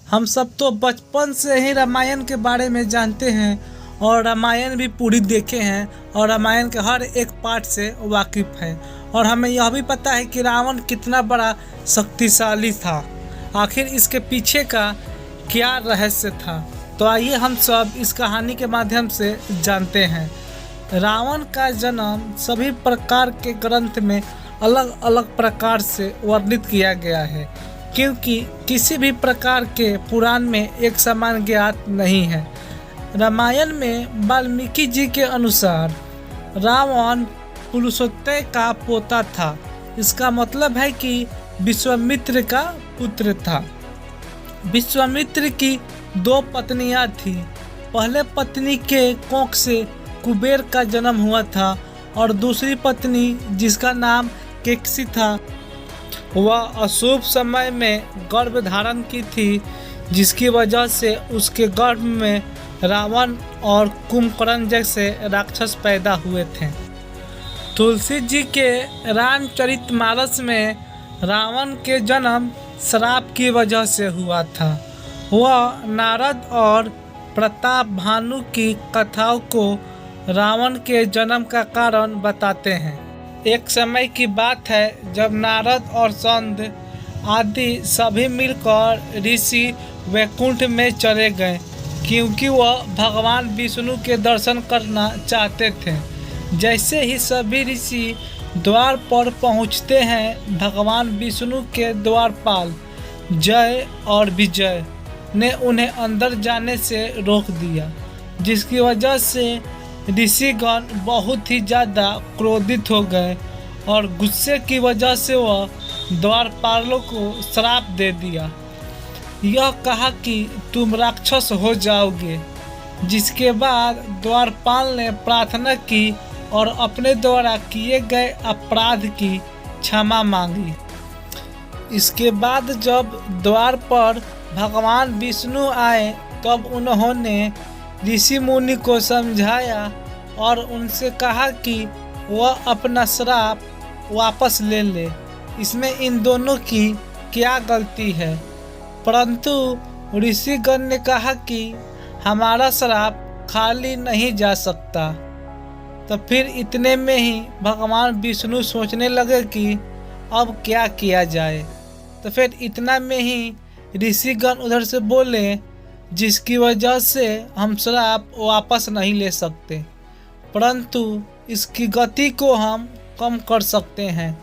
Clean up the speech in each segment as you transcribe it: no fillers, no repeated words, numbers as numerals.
हम सब तो बचपन से ही रामायण के बारे में जानते हैं और रामायण भी पूरी देखे हैं और रामायण के हर एक पार्ट से वाकिफ़ हैं। और हमें यह भी पता है कि रावण कितना बड़ा शक्तिशाली था। आखिर इसके पीछे का क्या रहस्य था, तो आइए हम सब इस कहानी के माध्यम से जानते हैं। रावण का जन्म सभी प्रकार के ग्रंथ में अलग अलग प्रकार से वर्णित किया गया है, क्योंकि किसी भी प्रकार के पुराण में एक समान ज्ञात नहीं है। रामायण में वाल्मीकि जी के अनुसार रावण पुरुषोत्तम का पोता था। इसका मतलब है कि विश्वामित्र का पुत्र था। विश्वामित्र की दो पत्नियां थीं। पहले पत्नी के कोख से कुबेर का जन्म हुआ था और दूसरी पत्नी, जिसका नाम केकसी था, वह अशुभ समय में गर्भ धारण की थी, जिसकी वजह से उसके गर्भ में रावण और कुंभकर्ण जैसे राक्षस पैदा हुए थे। तुलसी जी के रामचरितमानस में रावण के जन्म श्राप की वजह से हुआ था। वह नारद और प्रताप भानु की कथाओं को रावण के जन्म का कारण बताते हैं। एक समय की बात है जब नारद और संत आदि सभी मिलकर ऋषि वैकुंठ में चले गए, क्योंकि वह भगवान विष्णु के दर्शन करना चाहते थे। जैसे ही सभी ऋषि द्वार पर पहुंचते हैं, भगवान विष्णु के द्वारपाल जय और विजय ने उन्हें अंदर जाने से रोक दिया, जिसकी वजह से ऋषिगण बहुत ही ज़्यादा क्रोधित हो गए और गुस्से की वजह से वह द्वारपालों को श्राप दे दिया। यह कहा कि तुम राक्षस हो जाओगे, जिसके बाद द्वारपाल ने प्रार्थना की और अपने द्वारा किए गए अपराध की क्षमा मांगी। इसके बाद जब द्वार पर भगवान विष्णु आए, तब उन्होंने ऋषि मुनि को समझाया और उनसे कहा कि वह अपना श्राप वापस ले ले। इसमें इन दोनों की क्या गलती है? परंतु ऋषिगण ने कहा कि हमारा श्राप खाली नहीं जा सकता। तो फिर इतने में ही भगवान विष्णु सोचने लगे कि अब क्या किया जाए। तो फिर इतना में ही ऋषिगण उधर से बोले, जिसकी वजह से हम श्राप वापस नहीं ले सकते, परंतु इसकी गति को हम कम कर सकते हैं।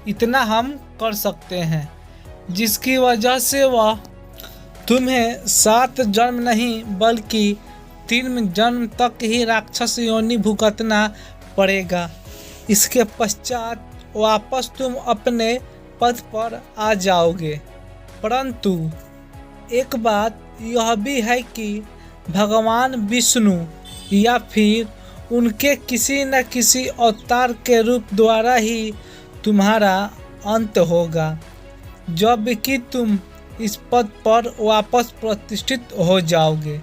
इतना हम कर सकते हैं जिसकी वजह से वह तुम्हें 7 जन्म नहीं बल्कि 3 जन्म तक ही राक्षस योनि भुगतना पड़ेगा। इसके पश्चात वापस तुम अपने पद पर आ जाओगे। परंतु एक बात यह भी है कि भगवान विष्णु या फिर उनके किसी न किसी अवतार के रूप द्वारा ही तुम्हारा अंत होगा, जब कि तुम इस पद पर वापस प्रतिष्ठित हो जाओगे।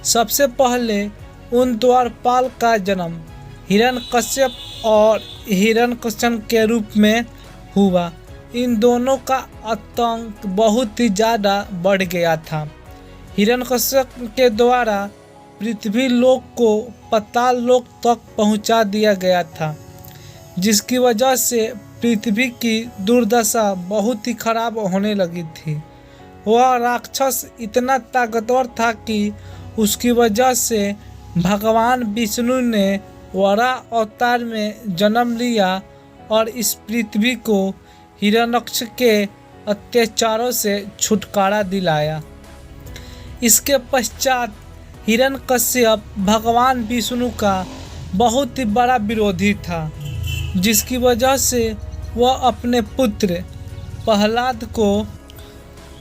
सबसे पहले उन द्वारपाल का जन्म हिरण्यकश्यप और हिरण्यकश्यप के रूप में हुआ। इन दोनों का आतंक बहुत ही ज़्यादा बढ़ गया था। हिरण्यकश्यप के द्वारा पृथ्वी लोक को पाताल लोक तक पहुंचा दिया गया था, जिसकी वजह से पृथ्वी की दुर्दशा बहुत ही खराब होने लगी थी। वह राक्षस इतना ताकतवर था कि उसकी वजह से भगवान विष्णु ने वराह अवतार में जन्म लिया और इस पृथ्वी को हिरण्यकश्यप के अत्याचारों से छुटकारा दिलाया। इसके पश्चात हिरण्यकश्यप भगवान विष्णु का बहुत ही बड़ा विरोधी था, जिसकी वजह से वह अपने पुत्र प्रहलाद को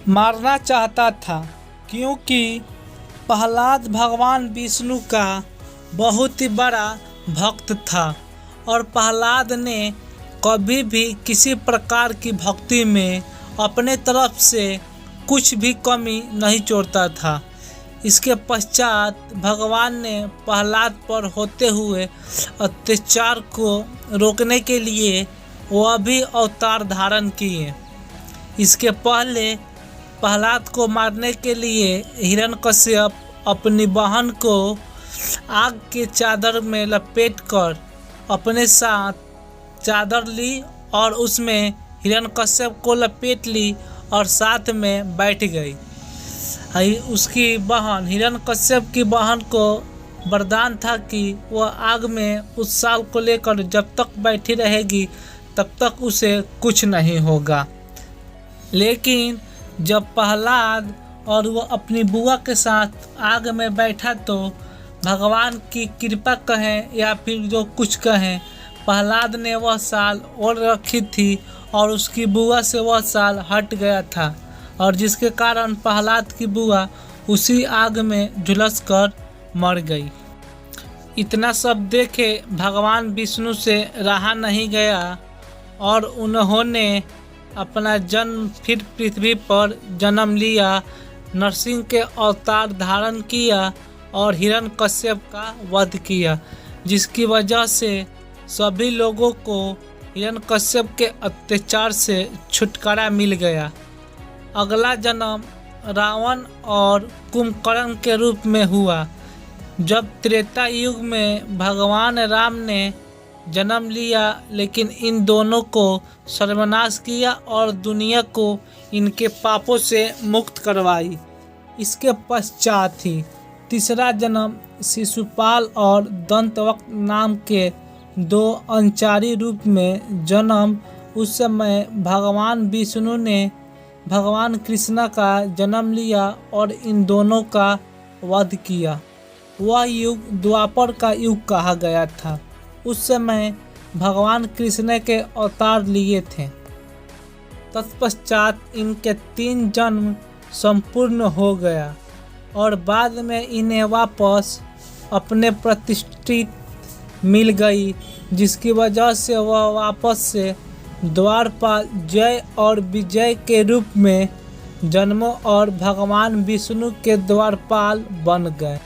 मारना चाहता था, क्योंकि प्रहलाद भगवान विष्णु का बहुत ही बड़ा भक्त था और प्रहलाद ने कभी भी किसी प्रकार की भक्ति में अपने तरफ से कुछ भी कमी नहीं छोड़ता था। इसके पश्चात भगवान ने प्रहलाद पर होते हुए अत्याचार को रोकने के लिए वह भी अवतार धारण किए। इसके पहले प्रहलाद को मारने के लिए हिरण्यकश्यप अपनी बहन को आग के चादर में लपेटकर अपने साथ चादर ली और उसमें हिरण्यकश्यप को लपेट ली और साथ में बैठ गई। उसकी बहन हिरण्यकश्यप की बहन को वरदान था कि वह आग में उस साल को लेकर जब तक बैठी रहेगी तब तक उसे कुछ नहीं होगा। लेकिन जब प्रहलाद और वह अपनी बुआ के साथ आग में बैठा तो भगवान की कृपा कहें या फिर जो कुछ कहें, प्रहलाद ने वह साल और रखी थी और उसकी बुआ से वह साल हट गया था और जिसके कारण प्रहलाद की बुआ उसी आग में झुलस कर मर गई। इतना सब देखे भगवान विष्णु से रहा नहीं गया और उन्होंने अपना जन्म फिर पृथ्वी पर जन्म लिया, नरसिंह के अवतार धारण किया और हिरण्यकश्यप का वध किया, जिसकी वजह से सभी लोगों को हिरण्यकश्यप के अत्याचार से छुटकारा मिल गया। अगला जन्म रावण और कुंभकर्ण के रूप में हुआ। जब त्रेता युग में भगवान राम ने जन्म लिया, लेकिन इन दोनों को सर्वनाश किया और दुनिया को इनके पापों से मुक्त करवाई। इसके पश्चात ही तीसरा जन्म शिशुपाल और दंतवक्र नाम के दो अनचारी रूप में जन्म। उस समय भगवान विष्णु ने भगवान कृष्ण का जन्म लिया और इन दोनों का वध किया। वह युग द्वापर का युग कहा गया था। उस समय भगवान कृष्ण के अवतार लिए थे। तत्पश्चात इनके 3 जन्म संपूर्ण हो गया और बाद में इन्हें वापस अपने प्रतिष्ठित मिल गई, जिसकी वजह से वह वापस से द्वारपाल जय और विजय के रूप में जन्मों और भगवान विष्णु के द्वारपाल बन गए।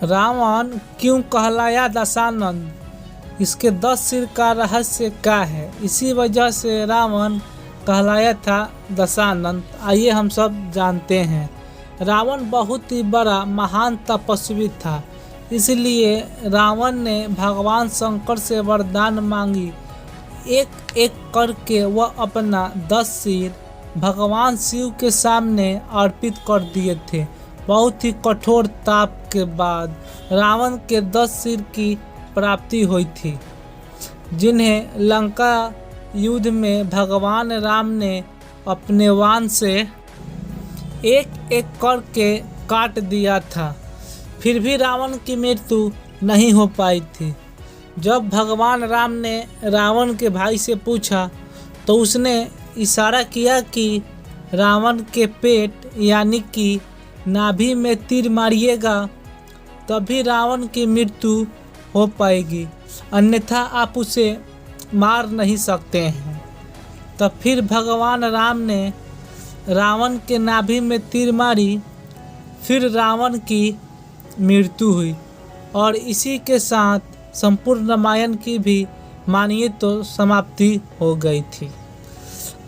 रावण क्यों कहलाया दशानन? इसके 10 सिर का रहस्य क्या है? इसी वजह से रावण कहलाया था दशानन। आइए हम सब जानते हैं। रावण बहुत ही बड़ा महान तपस्वी था, इसलिए रावण ने भगवान शंकर से वरदान मांगी। एक एक करके वह अपना 10 सिर भगवान शिव के सामने अर्पित कर दिए थे। बहुत ही कठोर ताप के बाद रावण के 10 सिर की प्राप्ति हुई थी, जिन्हें लंका युद्ध में भगवान राम ने अपने वाण से एक एक करके काट दिया था। फिर भी रावण की मृत्यु नहीं हो पाई थी। जब भगवान राम ने रावण के भाई से पूछा तो उसने इशारा किया कि रावण के पेट यानी कि नाभि में तीर मारिएगा, तभी रावण की मृत्यु हो पाएगी, अन्यथा आप उसे मार नहीं सकते हैं। तब फिर भगवान राम ने रावण के नाभि में तीर मारी, फिर रावण की मृत्यु हुई और इसी के साथ संपूर्ण रामायण की भी मानिए तो समाप्ति हो गई थी।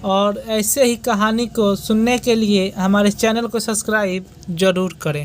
और ऐसे ही कहानी को सुनने के लिए हमारे चैनल को सब्सक्राइब जरूर करें।